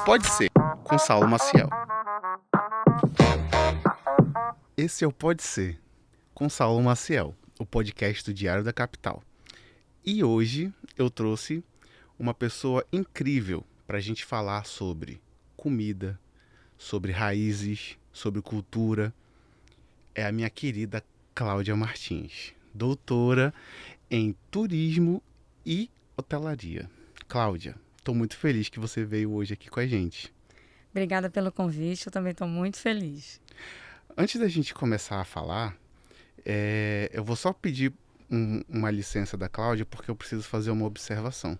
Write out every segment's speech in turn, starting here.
Pode Ser, com Saulo Maciel. Esse é o Pode Ser, com Saulo Maciel, o podcast do Diário da Capital. E hoje eu trouxe uma pessoa incrível para a gente falar sobre comida, sobre raízes, sobre cultura. É a minha querida Cláudia Martins, doutora em turismo e hotelaria. Cláudia, estou muito feliz que você veio hoje aqui com a gente. Obrigada pelo convite, eu também estou muito feliz. Antes da gente começar a falar, eu vou só pedir uma licença da Cláudia, porque eu preciso fazer uma observação.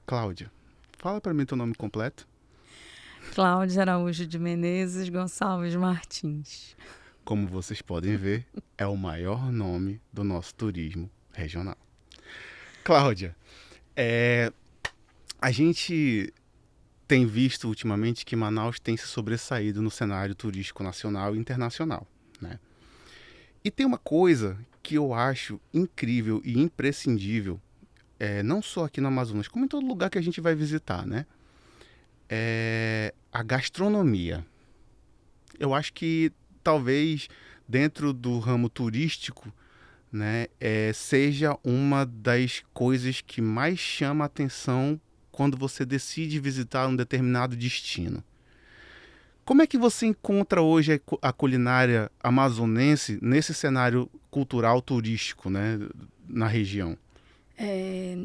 Cláudia, fala para mim teu nome completo. Cláudia Araújo de Menezes Gonçalves Martins. Como vocês podem ver, é o maior nome do nosso turismo regional. Cláudia, a gente tem visto ultimamente que Manaus tem se sobressaído no cenário turístico nacional e internacional, né? E tem uma coisa que eu acho incrível e imprescindível, não só aqui no Amazonas, como em todo lugar que a gente vai visitar, né? É a gastronomia. Eu acho que talvez dentro do ramo turístico, né, seja uma das coisas que mais chama a atenção quando você decide visitar um determinado destino. Como é que você encontra hoje a culinária amazonense nesse cenário cultural turístico, né, na região?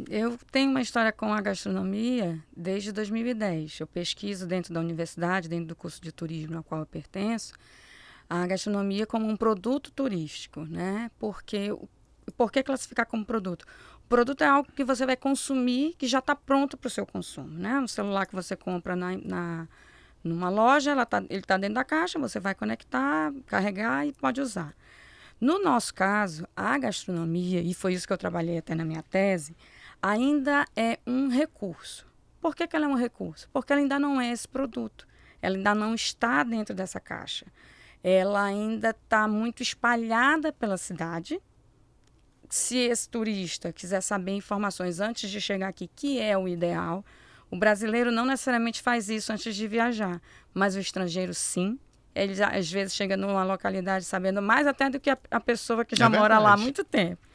Eu tenho uma história com a gastronomia desde 2010. Eu pesquiso dentro da universidade, dentro do curso de turismo ao qual eu pertenço, a gastronomia como um produto turístico, né? Por que classificar como produto? O produto é algo que você vai consumir que já está pronto para o seu consumo, né? Um celular que você compra numa loja, ele está dentro da caixa, você vai conectar, carregar e pode usar. No nosso caso, a gastronomia, e foi isso que eu trabalhei até na minha tese, ainda é um recurso. Por que ela é um recurso? Porque ela ainda não é esse produto. Ela ainda não está dentro dessa caixa. Ela ainda está muito espalhada pela cidade. Se esse turista quiser saber informações antes de chegar aqui, que é o ideal, o brasileiro não necessariamente faz isso antes de viajar, mas o estrangeiro sim. Ele já, às vezes chega numa localidade sabendo mais até do que a pessoa que já mora lá há muito tempo.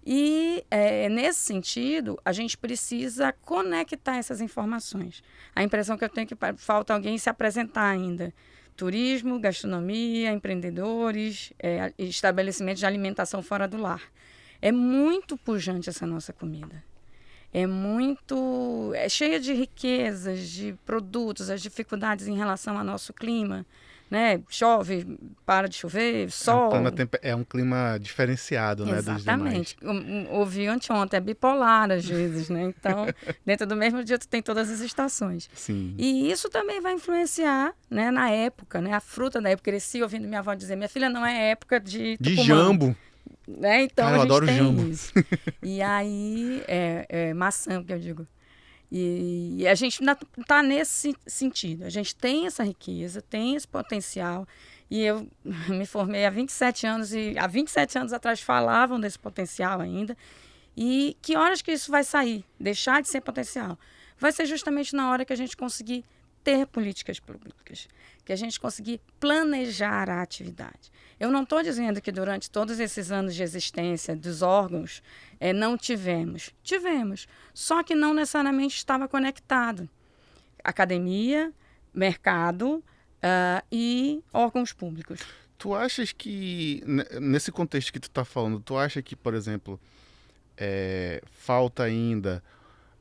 E, nesse sentido, a gente precisa conectar essas informações. A impressão que eu tenho é que falta alguém se apresentar ainda. Turismo, gastronomia, empreendedores, estabelecimentos de alimentação fora do lar. É muito pujante essa nossa comida. É cheia de riquezas, de produtos, as dificuldades em relação ao nosso clima. Né? Chove, para de chover, sol. É um clima diferenciado, né, dos demais. Exatamente. Ouvi anteontem, é bipolar às vezes, né? Então, dentro do mesmo dia tu tem todas as estações. Sim. E isso também vai influenciar, né, na época, né? A fruta da época. Cresci ouvindo minha avó dizer, minha filha, não é época de tucumã. De jambo. Né? Então, cara, eu adoro jambo. Isso. E aí, maçã, que eu digo. E a gente ainda está nesse sentido. A gente tem essa riqueza, tem esse potencial. E eu me formei há 27 anos e há 27 anos atrás falavam desse potencial ainda. E que horas que isso vai sair? Deixar de ser potencial? Vai ser justamente na hora que a gente conseguir ter políticas públicas, que a gente conseguir planejar a atividade. Eu não estou dizendo que durante todos esses anos de existência dos órgãos não tivemos. Tivemos, só que não necessariamente estava conectado. Academia, mercado e órgãos públicos. Tu achas que, nesse contexto que tu está falando, tu acha que, por exemplo, falta ainda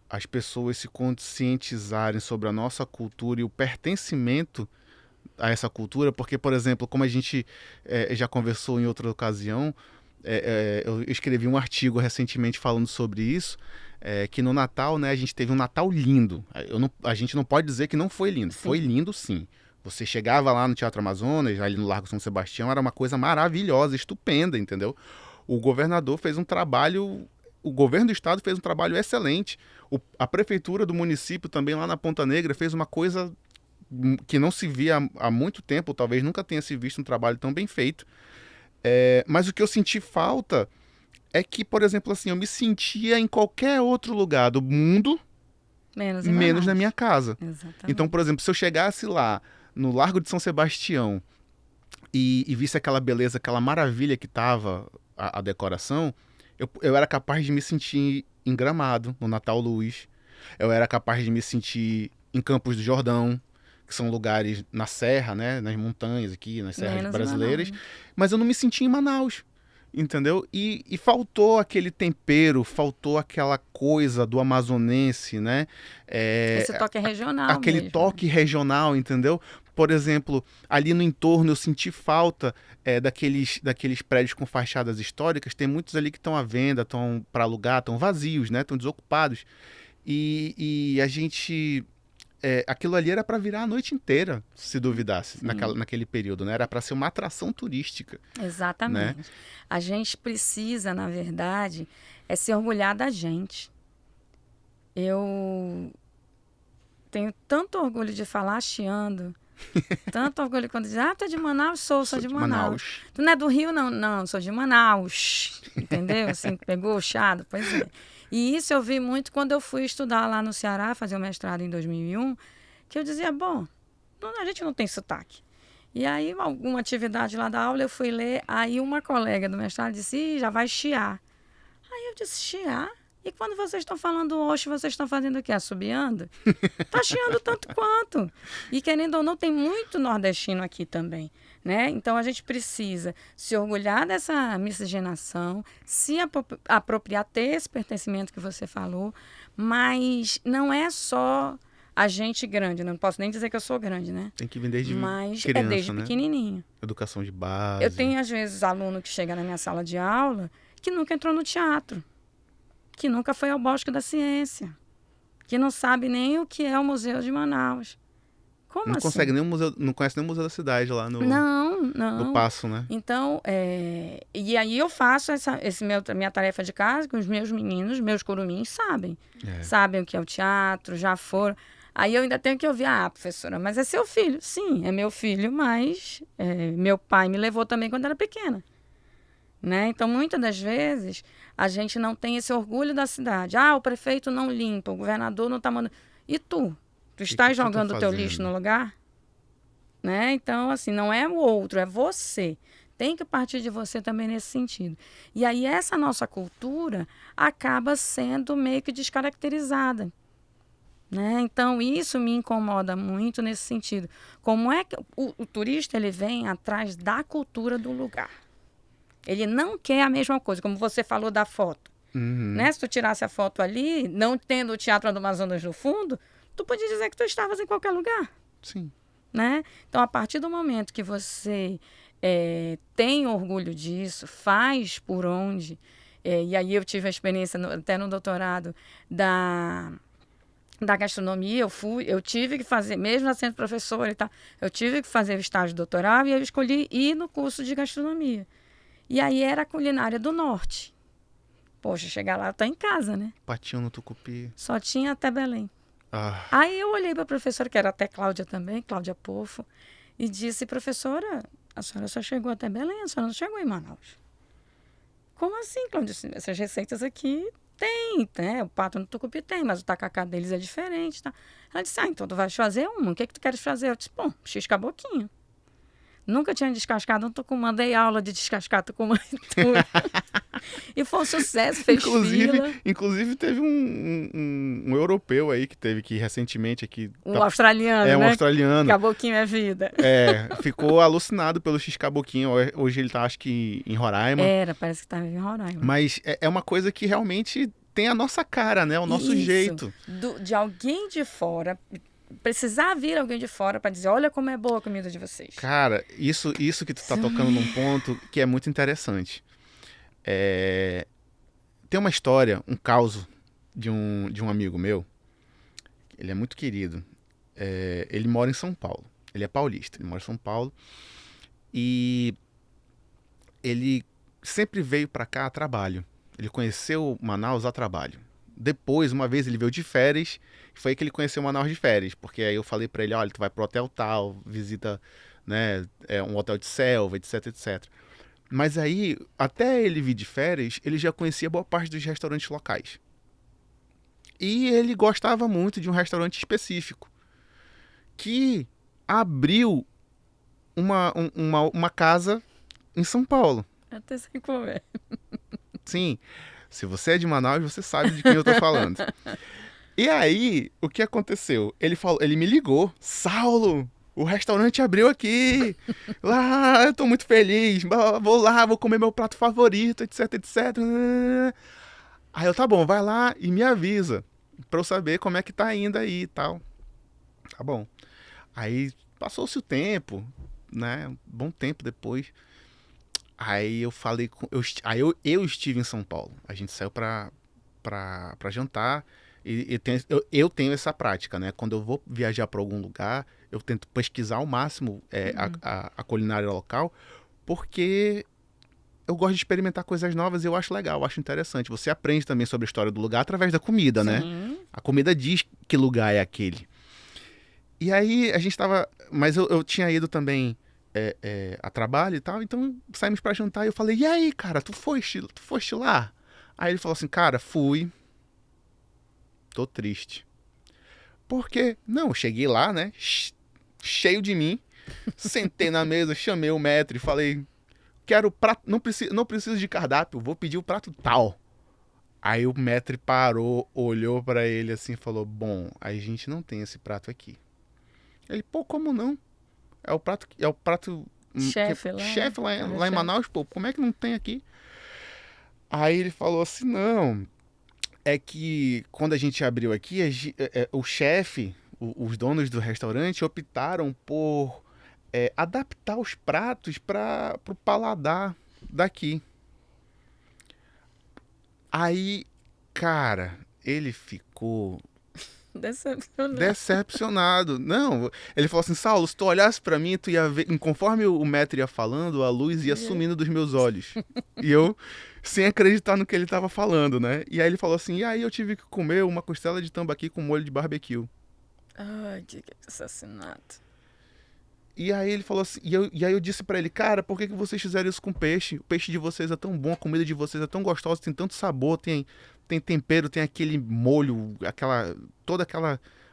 as pessoas se conscientizarem sobre a nossa cultura e o pertencimento a essa cultura? Porque, por exemplo, como a gente já conversou em outra ocasião, eu escrevi um artigo recentemente falando sobre isso, que no Natal, né, a gente teve um Natal lindo. A gente não pode dizer que não foi lindo. Sim. Foi lindo, sim. Você chegava lá no Teatro Amazonas, ali no Largo São Sebastião, era uma coisa maravilhosa, estupenda, entendeu? O governador fez um trabalho... O governo do estado fez um trabalho excelente. A prefeitura do município também lá na Ponta Negra fez uma coisa que não se via há muito tempo, talvez nunca tenha se visto um trabalho tão bem feito. Mas o que eu senti falta é que, por exemplo, assim, eu me sentia em qualquer outro lugar do mundo, Menos em menos na Manaus. minha casa. Exatamente. Então, por exemplo, se eu chegasse lá no Largo de São Sebastião e visse aquela beleza, aquela maravilha que tava a decoração, eu era capaz de me sentir em Gramado, no Natal Luz. Eu era capaz de me sentir em Campos do Jordão, que são lugares na serra, né, nas montanhas aqui, nas serras Menos em brasileiras. Manaus. Mas eu não me sentia em Manaus, entendeu? E faltou aquele tempero, faltou aquela coisa do amazonense, né? Esse toque é regional Aquele mesmo. toque regional, entendeu? Por exemplo, ali no entorno eu senti falta daqueles prédios com fachadas históricas. Tem muitos ali que estão à venda, estão para alugar, estão vazios, né? Estão desocupados. E a gente... aquilo ali era para virar a noite inteira, se duvidasse, naquele período, né? Era para ser uma atração turística. Exatamente. Né? A gente precisa, na verdade, se orgulhar da gente. Eu tenho tanto orgulho de falar chiando, tanto orgulho quando diz, tu é de Manaus? Sou de Manaus. Tu não é do Rio? Não, não, sou de Manaus. Entendeu? Assim, pegou o chiado? Pois é. E isso eu vi muito quando eu fui estudar lá no Ceará, fazer o mestrado em 2001, que eu dizia, bom, a gente não tem sotaque. E aí, alguma atividade lá da aula, eu fui ler, aí uma colega do mestrado disse, já vai chiar. Aí eu disse, chiar? E quando vocês estão falando oxe, vocês estão fazendo o quê? Assobiando? Tá chiando tanto quanto. E querendo ou não, tem muito nordestino aqui também, né? Então a gente precisa se orgulhar dessa miscigenação, se apropriar, ter esse pertencimento que você falou, mas não é só a gente grande, não posso nem dizer que eu sou grande, né? Tem que vir desde mas criança, desde né? pequenininho. Educação de base. Eu tenho, às vezes, aluno que chega na minha sala de aula que nunca entrou no teatro, que nunca foi ao Bosque da Ciência, que não sabe nem o que é o Museu de Manaus. Como não assim? consegue nem o museu, não conhece nem o Museu da Cidade lá no Paço, né? Então, e aí eu faço minha tarefa de casa com os meus meninos, meus curumins sabem. Sabem o que é o teatro, já foram. Aí eu ainda tenho que ouvir, professora, mas é seu filho. Sim, é meu filho, mas meu pai me levou também quando era pequena. Né? Então, muitas das vezes, a gente não tem esse orgulho da cidade. O prefeito não limpa, o governador não está mandando... E tu? Tu estás jogando o teu lixo no lugar? Né? Então, assim, não é o outro, é você. Tem que partir de você também nesse sentido. E aí, essa nossa cultura acaba sendo meio que descaracterizada. Né? Então, isso me incomoda muito nesse sentido. Como é que o turista ele vem atrás da cultura do lugar? Ele não quer a mesma coisa, como você falou da foto. Né? Se tu tirasse a foto ali, não tendo o Teatro do Amazonas no fundo, tu podia dizer que tu estavas em qualquer lugar. Sim. Né? Então, a partir do momento que você tem orgulho disso, faz por onde... e aí eu tive a experiência, até no doutorado, da gastronomia, eu tive que fazer, mesmo sendo professora e tal, eu tive que fazer o estágio doutoral e eu escolhi ir no curso de gastronomia. E aí era a culinária do norte. Poxa, chegar lá, tá em casa, né? Patinho no Tucupi. Só tinha até Belém. Aí eu olhei para a professora, que era até Cláudia também, Cláudia Pofo, e disse, professora, a senhora só chegou até Belém, a senhora não chegou em Manaus. Como assim, Cláudia? Essas receitas aqui tem, né? O pato no tucupi tem, mas o tacacá deles é diferente, tá? Ela disse, então tu vais fazer uma, o que tu queres fazer? Eu disse, bom, x-caboquinho. Nunca tinha descascado um tucumã, dei aula de descascar tucumã e tudo. E foi um sucesso, fez fila. Inclusive teve um europeu aí que teve que recentemente aqui... Australiano, né? Um australiano. Caboquinho é vida. Ficou alucinado pelo X-Caboquinho. Hoje ele tá, acho que, em Roraima. Parece que estava em Roraima. Mas é uma coisa que realmente tem a nossa cara, né? O nosso jeito. De alguém de fora... Precisar vir alguém de fora para dizer, olha como é boa a comida de vocês. Cara, isso que tu tá tocando num ponto que é muito interessante. Tem uma história, um caso de um amigo meu. Ele é muito querido. Ele mora em São Paulo. Ele é paulista, ele mora em São Paulo. E ele sempre veio para cá a trabalho. Ele conheceu Manaus a trabalho. Depois, uma vez, ele veio de férias. Foi aí que ele conheceu Manaus de férias. Porque aí eu falei pra ele, olha, tu vai pro hotel tal, visita, né, um hotel de selva, etc, etc. Mas aí, até ele vir de férias, ele já conhecia boa parte dos restaurantes locais. E ele gostava muito de um restaurante específico que abriu uma casa em São Paulo. Até sem comer. Sim, se você é de Manaus, você sabe de quem eu tô falando. E aí, o que aconteceu? Ele me ligou, Saulo, o restaurante abriu aqui. Lá, eu tô muito feliz. Vou lá, vou comer meu prato favorito, etc, etc. Aí eu, tá bom, vai lá e me avisa pra eu saber como é que tá indo aí e tal. Tá bom. Aí passou-se o tempo, né? Um bom tempo depois. Aí eu falei com. Eu estive em São Paulo. A gente saiu pra jantar. E eu tenho essa prática, né? Quando eu vou viajar para algum lugar, eu tento pesquisar ao máximo a culinária local, porque eu gosto de experimentar coisas novas e eu acho legal, eu acho interessante. Você aprende também sobre a história do lugar através da comida, Sim. né? A comida diz que lugar é aquele. E aí a gente tava. Mas eu tinha ido também a trabalho e tal, então saímos pra jantar e eu falei, e aí, cara, tu foste lá? Aí ele falou assim, cara, fui. Tô triste. Por quê? Não, cheguei lá, né? Cheio de mim. Sentei na mesa, chamei o maître e falei, quero prato, não preciso de cardápio, vou pedir o prato tal. Aí o maître parou, olhou pra ele assim e falou, bom, a gente não tem esse prato aqui. Ele, pô, como não? É o prato Chefe lá em Manaus, pô, como é que não tem aqui? Aí ele falou assim, não, é que quando a gente abriu aqui, o chefe, os donos do restaurante optaram por adaptar os pratos para o paladar daqui. Aí, cara, ele ficou decepcionado. Não, ele falou assim, Saulo, se tu olhasse pra mim, tu ia ver, conforme o maître ia falando, a luz ia sumindo dos meus olhos. E eu, sem acreditar no que ele tava falando, né? E aí ele falou assim, e aí eu tive que comer uma costela de tambaqui com molho de barbecue. Ai, que assassinato. E aí ele falou assim, e aí eu disse pra ele, cara, por que vocês fizeram isso com peixe? O peixe de vocês é tão bom, a comida de vocês é tão gostosa, tem tanto sabor, tem tempero, tem aquele molho, toda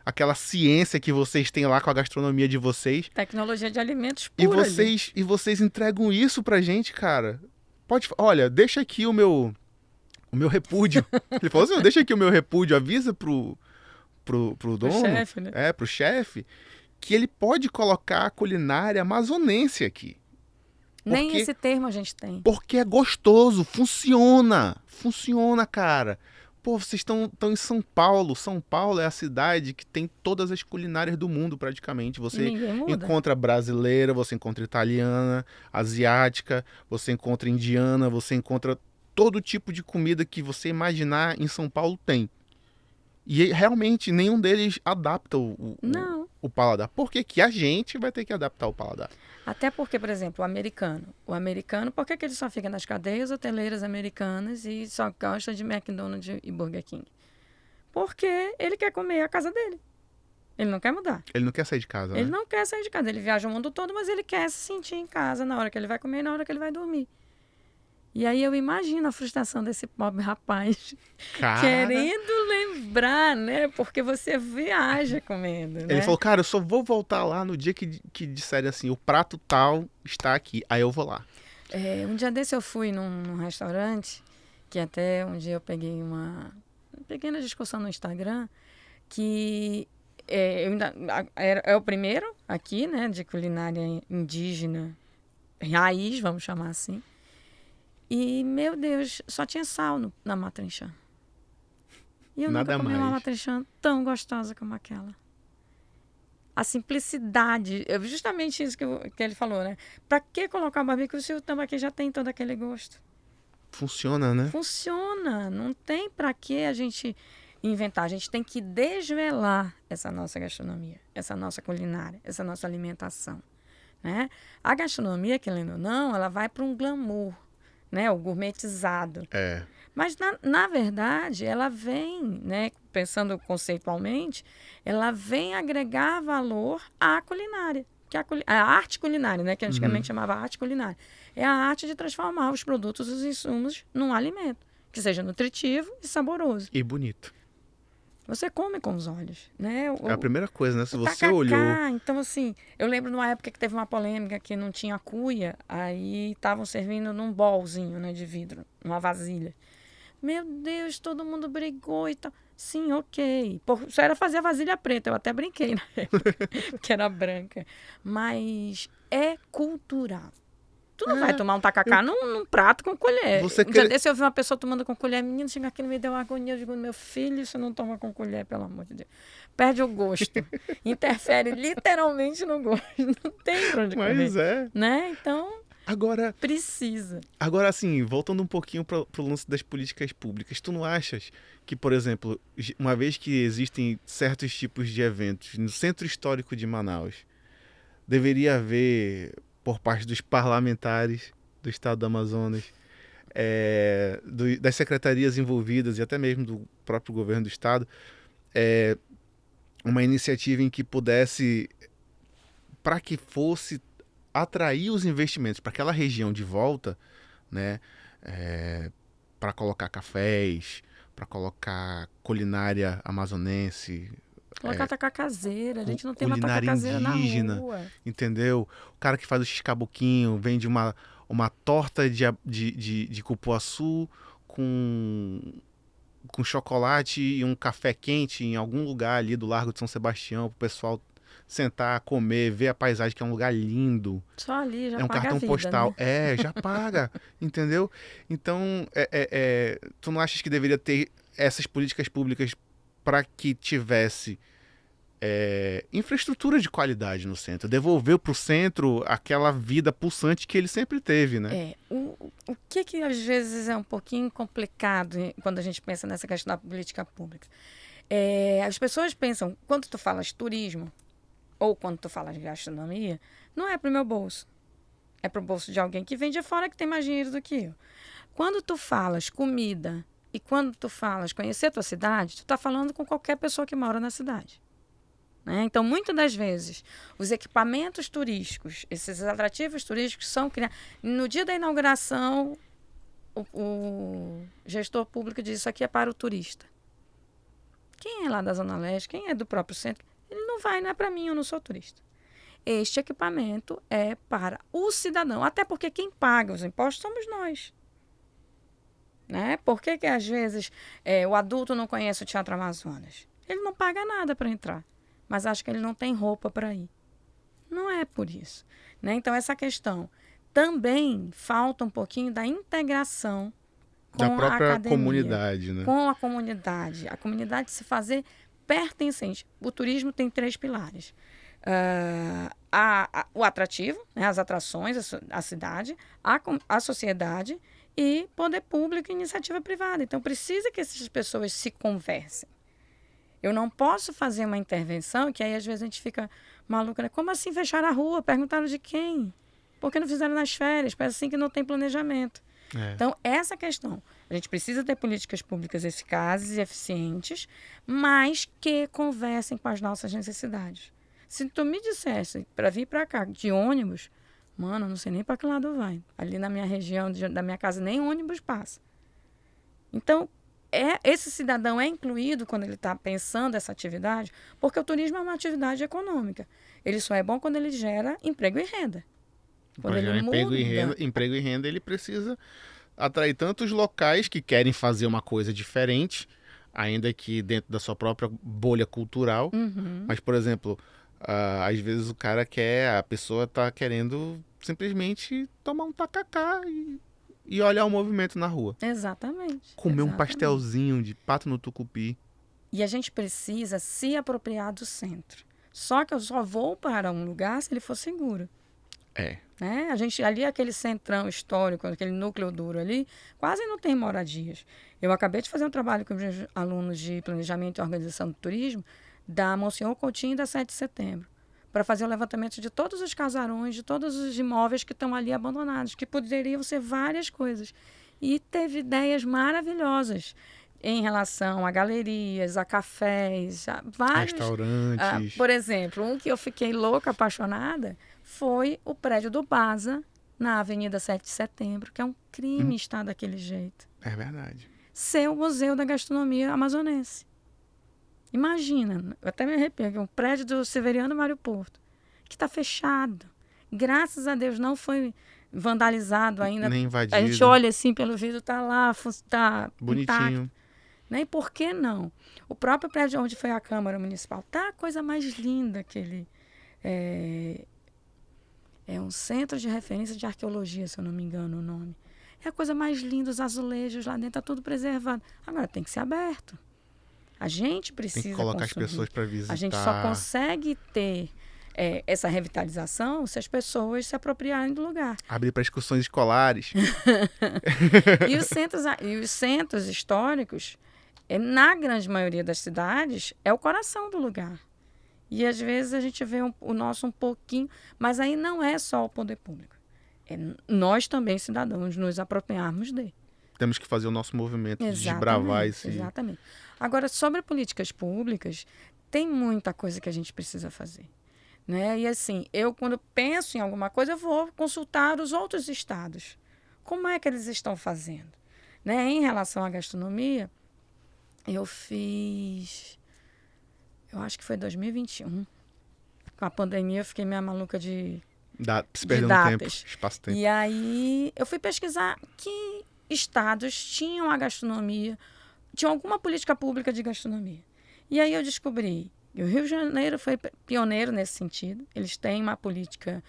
aquela ciência que vocês têm lá com a gastronomia de vocês. Tecnologia de alimentos pura. E vocês entregam isso pra gente, cara. Olha, deixa aqui o meu repúdio. Ele falou assim, deixa aqui o meu repúdio, avisa pro dono. Pro chefe, né? Pro chefe, que ele pode colocar a culinária amazonense aqui. Nem esse termo a gente tem. Porque é gostoso, funciona. Funciona, cara. Pô, vocês estão em São Paulo. São Paulo é a cidade que tem todas as culinárias do mundo, praticamente. Você encontra brasileira, você encontra italiana, asiática, você encontra indiana, você encontra todo tipo de comida que você imaginar em São Paulo tem. E realmente nenhum deles adapta o paladar. Por que a gente vai ter que adaptar o paladar? Até porque, por exemplo, o americano, por que ele só fica nas cadeias hoteleiras americanas e só gosta de McDonald's e Burger King? Porque ele quer comer a casa dele. Ele não quer mudar. Ele não quer sair de casa, Ele né? não quer sair de casa. Ele viaja o mundo todo, mas ele quer se sentir em casa na hora que ele vai comer e na hora que ele vai dormir. E aí eu imagino a frustração desse pobre rapaz querendo lembrar, né? Porque você viaja comendo, né? Ele falou, cara, eu só vou voltar lá no dia que disserem assim, o prato tal está aqui, aí eu vou lá. Um dia desse eu fui num restaurante, que até um dia eu peguei uma pequena discussão no Instagram, que é o primeiro aqui, né? De culinária indígena, raiz, vamos chamar assim. E, meu Deus, só tinha sal na matrinchã. E eu nunca comi uma matrinchã tão gostosa como aquela. A simplicidade, justamente isso que ele falou, né? Pra que colocar o barbecue se o tambaqui já tem todo aquele gosto? Funciona, né? Funciona. Não tem pra que a gente inventar. A gente tem que desvelar essa nossa gastronomia, essa nossa culinária, essa nossa alimentação, né? A gastronomia, querendo ou não, ela vai para um glamour, né, o gourmetizado. Mas, na verdade, ela vem, né, pensando conceitualmente, ela vem agregar valor à culinária, que é a arte culinária, né, que antigamente chamava arte culinária. É a arte de transformar os produtos, os insumos, num alimento, que seja nutritivo e saboroso. E bonito. você come com os olhos, né? É a primeira coisa, né? Se O você tacacá, olhou... então assim, eu lembro numa época que teve uma polêmica que não tinha cuia, aí estavam servindo num bolzinho, né, de vidro, numa vasilha. Meu Deus, todo mundo brigou e tal. Sim, ok. Só era fazer a vasilha preta, eu até brinquei na época, que era branca. Mas é cultural. Tu não vai tomar um tacacá num prato com colher. Você Um dia desse eu vi uma pessoa tomando com colher. Menino, chega aqui e me deu uma agonia. Eu digo, meu filho, você não toma com colher, pelo amor de Deus. Perde o gosto. Interfere literalmente no gosto. Não tem pra onde comer. Mas é. Né? Então, Agora, precisa. assim, voltando um pouquinho pro lance das políticas públicas, tu não achas que, por exemplo, uma vez que existem certos tipos de eventos no Centro Histórico de Manaus, deveria haver, por parte dos parlamentares do estado do Amazonas, das secretarias envolvidas e até mesmo do próprio governo do estado, uma iniciativa em que pudesse, para que fosse atrair os investimentos para aquela região de volta, né, para colocar cafés, para colocar culinária amazonense, Colocar tacacazeira. A gente não tem uma culinária tacacazeira na indígena, rua. entendeu? O cara que faz o xiscaboquinho vende uma torta de cupuaçu com chocolate e um café quente em algum lugar ali do Largo de São Sebastião, pro pessoal sentar, comer, ver a paisagem, que é um lugar lindo. Só ali já É um paga cartão a vida, postal. né? Já paga, entendeu? Então, tu não achas que deveria ter essas políticas públicas para que tivesse infraestrutura de qualidade no centro? Devolver para o centro aquela vida pulsante que ele sempre teve, né? O que às vezes é um pouquinho complicado quando a gente pensa nessa questão da política pública? As pessoas pensam, quando tu falas turismo, ou quando tu falas gastronomia, não é pro meu bolso. É pro bolso de alguém que vem de fora, que tem mais dinheiro do que eu. Quando tu falas comida e quando tu falas conhecer a tua cidade, tu tá falando com qualquer pessoa que mora na cidade. Né? Então, muitas das vezes, os equipamentos turísticos, esses atrativos turísticos são criados. No dia da inauguração, o gestor público diz: isso aqui é para o turista. Quem é lá da Zona Leste, quem é do próprio centro, ele não vai, não é para mim, eu não sou turista. Este equipamento é para o cidadão, até porque quem paga os impostos somos nós. Né? Por que às vezes o adulto não conhece o Teatro Amazonas? Ele não paga nada para entrar, mas acha que ele não tem roupa para ir. Não é por isso. Né? Então, essa questão também falta um pouquinho da integração com da própria a academia, comunidade, né? com a comunidade se fazer pertencente. O turismo tem 3 pilares. O atrativo, né, as atrações, a cidade, a sociedade e poder público e iniciativa privada. Então, precisa que essas pessoas se conversem. Eu não posso fazer uma intervenção que aí às vezes a gente fica maluca. Né? Como assim fechar a rua? Perguntaram de quem? Por que não fizeram nas férias? Parece assim que não tem planejamento. Então, essa questão. A gente precisa ter políticas públicas eficazes e eficientes, mas que conversem com as nossas necessidades. Se tu me dissesse para vir para cá de ônibus, mano, eu não sei nem para que lado vai. Ali na minha região, da minha casa, nem ônibus passa. Então, esse cidadão é incluído quando ele está pensando essa atividade, porque o turismo é uma atividade econômica. Ele só é bom quando ele gera emprego e renda. Quando ele emprego e renda, ele precisa atrair tantos locais que querem fazer uma coisa diferente, ainda que dentro da sua própria bolha cultural. Uhum. Mas, por exemplo, às vezes a pessoa está querendo simplesmente tomar um tacacá e olhar o movimento na rua. Exatamente. Comer um pastelzinho de pato no tucupi. E a gente precisa se apropriar do centro. Só que eu só vou para um lugar se ele for seguro. Né? A gente ali, aquele centrão histórico, aquele núcleo duro ali, quase não tem moradias. Eu acabei de fazer um trabalho com os meus alunos de planejamento e organização do turismo da Monsenhor Coutinho e da 7 de setembro, para fazer o levantamento de todos os casarões, de todos os imóveis que estão ali abandonados, que poderiam ser várias coisas. E teve ideias maravilhosas em relação a galerias, a cafés, a vários... restaurantes. Por exemplo, um que eu fiquei louca, apaixonada, foi o prédio do Baza, na Avenida 7 de Setembro, que é um crime estar daquele jeito. É verdade. Ser o Museu da Gastronomia Amazonense. Imagina, eu até me arrepio, um prédio do Severiano Mário Porto, que está fechado. Graças a Deus não foi vandalizado ainda. Nem A gente invadido. olha assim pelo vidro, está lá, está intacto. Bonitinho. Né? E por que não? O próprio prédio onde foi a Câmara Municipal tá a coisa mais linda aquele. É um centro de referência de arqueologia, se eu não me engano o nome. É a coisa mais linda, os azulejos lá dentro, tá tudo preservado. Agora tem que ser aberto. A gente precisa Tem que colocar consumir. as pessoas para visitar. A gente só consegue ter essa revitalização se as pessoas se apropriarem do lugar. Abrir para excursões escolares. E os centros históricos, na grande maioria das cidades, é o coração do lugar. E às vezes a gente vê o nosso um pouquinho, mas aí não é só o poder público. É nós também, cidadãos, nos apropriarmos dele. Temos que fazer o nosso movimento de Exatamente, desbravar esse... Exatamente. Agora, sobre políticas públicas, tem muita coisa que a gente precisa fazer. Né? E assim, eu quando penso em alguma coisa, eu vou consultar os outros estados. Como é que eles estão fazendo? Né? Em relação à gastronomia, eu acho que foi 2021. Com a pandemia, eu fiquei meio maluca se perdendo tempo, datas. espaço-tempo. E aí, eu fui pesquisar que estados tinham a gastronomia, tinham alguma política pública de gastronomia. E aí eu descobri que o Rio de Janeiro foi pioneiro nesse sentido. Eles têm uma política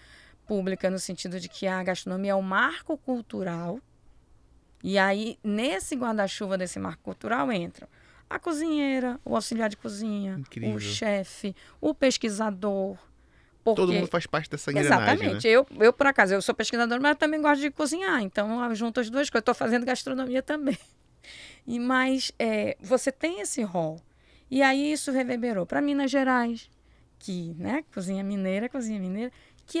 pública no sentido de que a gastronomia é um marco cultural. E aí, nesse guarda-chuva desse marco cultural, entram a cozinheira, o auxiliar de cozinha, Incrível. o chefe, o pesquisador. Porque... Todo mundo faz parte dessa engrenagem, Exatamente. né? Eu, por acaso, eu sou pesquisadora, mas também gosto de cozinhar. Então, eu junto as duas coisas. Estou fazendo gastronomia também. Mas você tem esse rol. E aí isso reverberou para Minas Gerais, que, né, cozinha mineira, que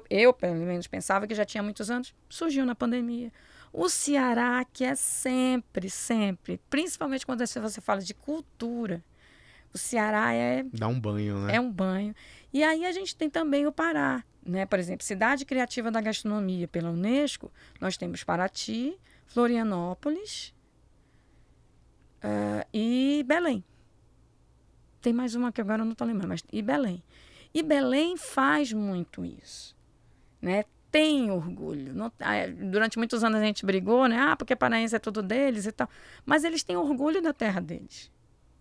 eu, pelo menos, pensava que já tinha muitos anos, surgiu na pandemia. O Ceará, que é sempre, principalmente quando você fala de cultura, o Ceará dá um banho, né? É um banho. E aí a gente tem também o Pará, né? Por exemplo, Cidade Criativa da Gastronomia pela Unesco, nós temos Paraty, Florianópolis e Belém. Tem mais uma que agora eu não estou lembrando, mas e Belém. E Belém faz muito isso, né? Tem orgulho. Durante muitos anos a gente brigou, né? Porque paraense é tudo deles e tal. Mas eles têm orgulho da terra deles.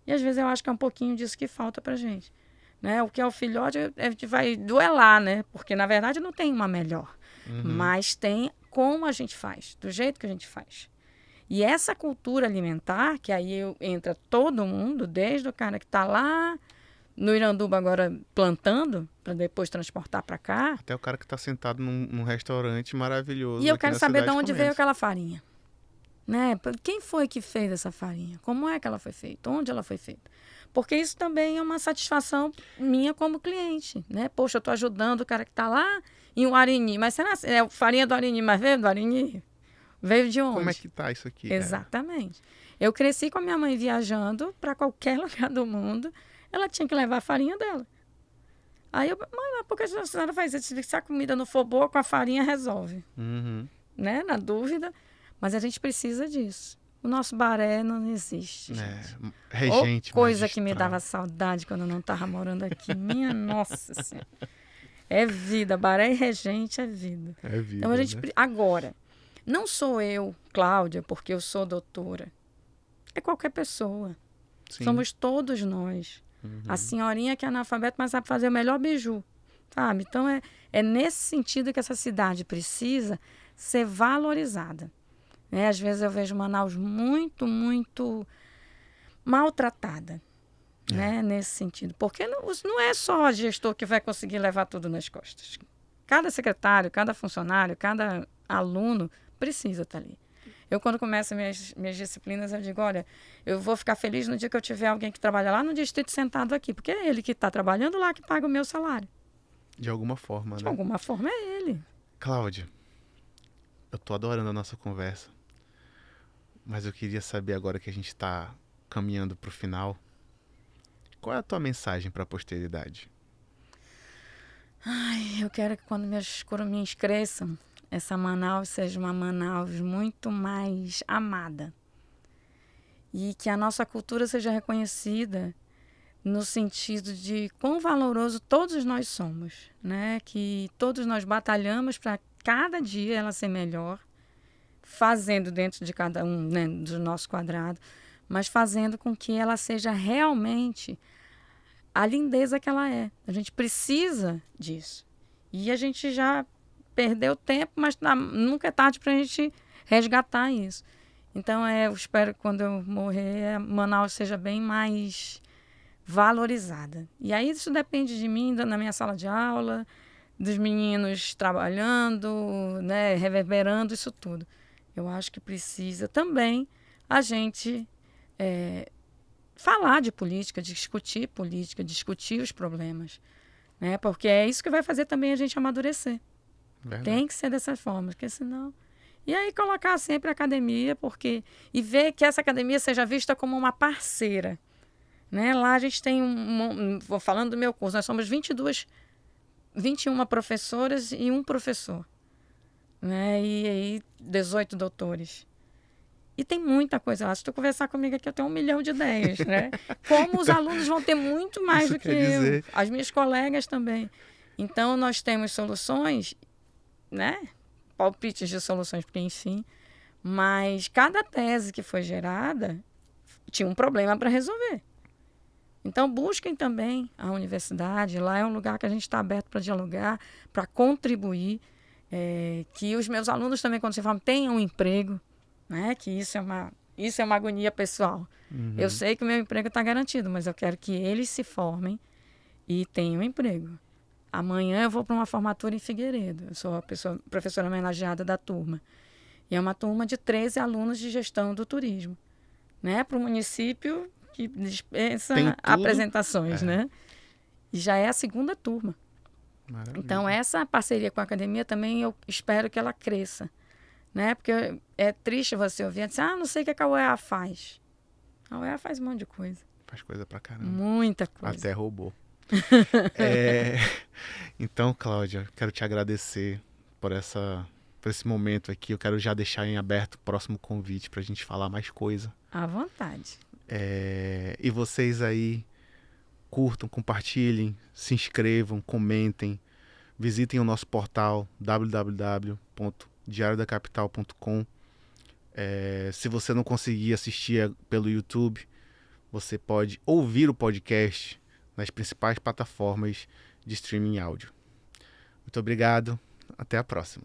E às vezes eu acho que é um pouquinho disso que falta pra gente. Né? O que é o filhote, a gente vai duelar, né? Porque na verdade não tem uma melhor. Mas tem como a gente faz, do jeito que a gente faz. E essa cultura alimentar, que aí entra todo mundo, desde o cara que está lá no Iranduba agora plantando, para depois transportar para cá. Até o cara que está sentado num restaurante maravilhoso. E eu quero saber de onde comendo. veio aquela farinha. Né? Quem foi que fez essa farinha? Como é que ela foi feita? Onde ela foi feita? Porque isso também é uma satisfação minha como cliente. Né? Poxa, eu estou ajudando o cara que está lá em Uarini. Mas será que é farinha do Uarini, mas veio do Uarini? Veio de onde? Como é que tá isso aqui? Exatamente. Eu cresci com a minha mãe viajando para qualquer lugar do mundo. Ela tinha que levar a farinha dela. Aí eu, mãe, mas por que a senhora faz isso? Se a comida não for boa, com a farinha resolve. Né? Na dúvida. Mas a gente precisa disso. O nosso baré não existe. Regente, coisa que me dava saudade quando eu não estava morando aqui. Minha nossa senhora. É vida. Baré e regente é vida. É vida. Então a gente né? agora, não sou eu, Cláudia, porque eu sou doutora. É qualquer pessoa. Sim. Somos todos nós. A senhorinha que é analfabeta, mas sabe fazer o melhor biju. Sabe? Então é nesse sentido que essa cidade precisa ser valorizada. Né? Às vezes eu vejo Manaus muito, muito maltratada. Né? Nesse sentido. Porque não é só o gestor que vai conseguir levar tudo nas costas. Cada secretário, cada funcionário, cada aluno precisa estar ali. Eu, quando começo minhas disciplinas, eu digo, olha, eu vou ficar feliz no dia que eu tiver alguém que trabalha lá no distrito sentado aqui, porque é ele que está trabalhando lá que paga o meu salário. De alguma forma, né? De alguma forma é ele. Cláudia, eu tô adorando a nossa conversa, mas eu queria saber agora que a gente está caminhando para o final, qual é a tua mensagem para a posteridade? Eu quero que quando meus curumins cresçam, essa Manaus seja uma Manaus muito mais amada. E que a nossa cultura seja reconhecida no sentido de quão valoroso todos nós somos, né? Que todos nós batalhamos para cada dia ela ser melhor, fazendo dentro de cada um, né, do nosso quadrado, mas fazendo com que ela seja realmente a lindeza que ela é. A gente precisa disso. E a gente já perdeu tempo, mas nunca é tarde para a gente resgatar isso. Então, eu espero que quando eu morrer, Manaus seja bem mais valorizada. E aí isso depende de mim, na minha sala de aula, dos meninos trabalhando, né, reverberando isso tudo. Eu acho que precisa também a gente falar de política, discutir os problemas, né? Porque é isso que vai fazer também a gente amadurecer. Verdade. Tem que ser dessa forma, porque senão... E aí colocar sempre a academia, e ver que essa academia seja vista como uma parceira, né? Lá a gente tem vou falando do meu curso, nós somos 21 professoras e um professor, né? E aí 18 doutores. E tem muita coisa lá. Se tu conversar comigo aqui, eu tenho 1 milhão de ideias, né? Como os alunos vão ter muito mais isso do que quer dizer... eu. As minhas colegas também. Então, nós temos soluções, né? Palpites de soluções, porque enfim. Mas cada tese que foi gerada tinha um problema para resolver. Então, busquem também a universidade. Lá é um lugar que a gente está aberto para dialogar, para contribuir. Que os meus alunos também, quando se formam, tenham um emprego. Né? Que isso é uma agonia pessoal. Uhum. Eu sei que o meu emprego está garantido, mas eu quero que eles se formem e tenham um emprego. Amanhã eu vou para uma formatura em Figueiredo. Eu sou a professora homenageada da turma. E é uma turma de 13 alunos de gestão do turismo. Né? Para um município que dispensa apresentações. Né? E já é a segunda turma. Maravilha. Então, essa parceria com a academia também eu espero que ela cresça. Né? Porque é triste você ouvir dizer, não sei o que a UEA faz. A UEA faz um monte de coisa. Faz coisa pra caramba. Muita coisa. Até robô. Então, Cláudia, quero te agradecer por esse momento aqui. Eu quero já deixar em aberto o próximo convite pra gente falar mais coisa. À vontade. E vocês aí, curtam, compartilhem, se inscrevam, comentem, visitem o nosso portal www.diariodacapital.com. Se você não conseguir assistir pelo YouTube, você pode ouvir o podcast nas principais plataformas de streaming áudio. Muito obrigado, até a próxima.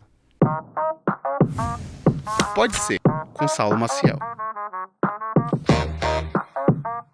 Pode ser, com Saulo Maciel.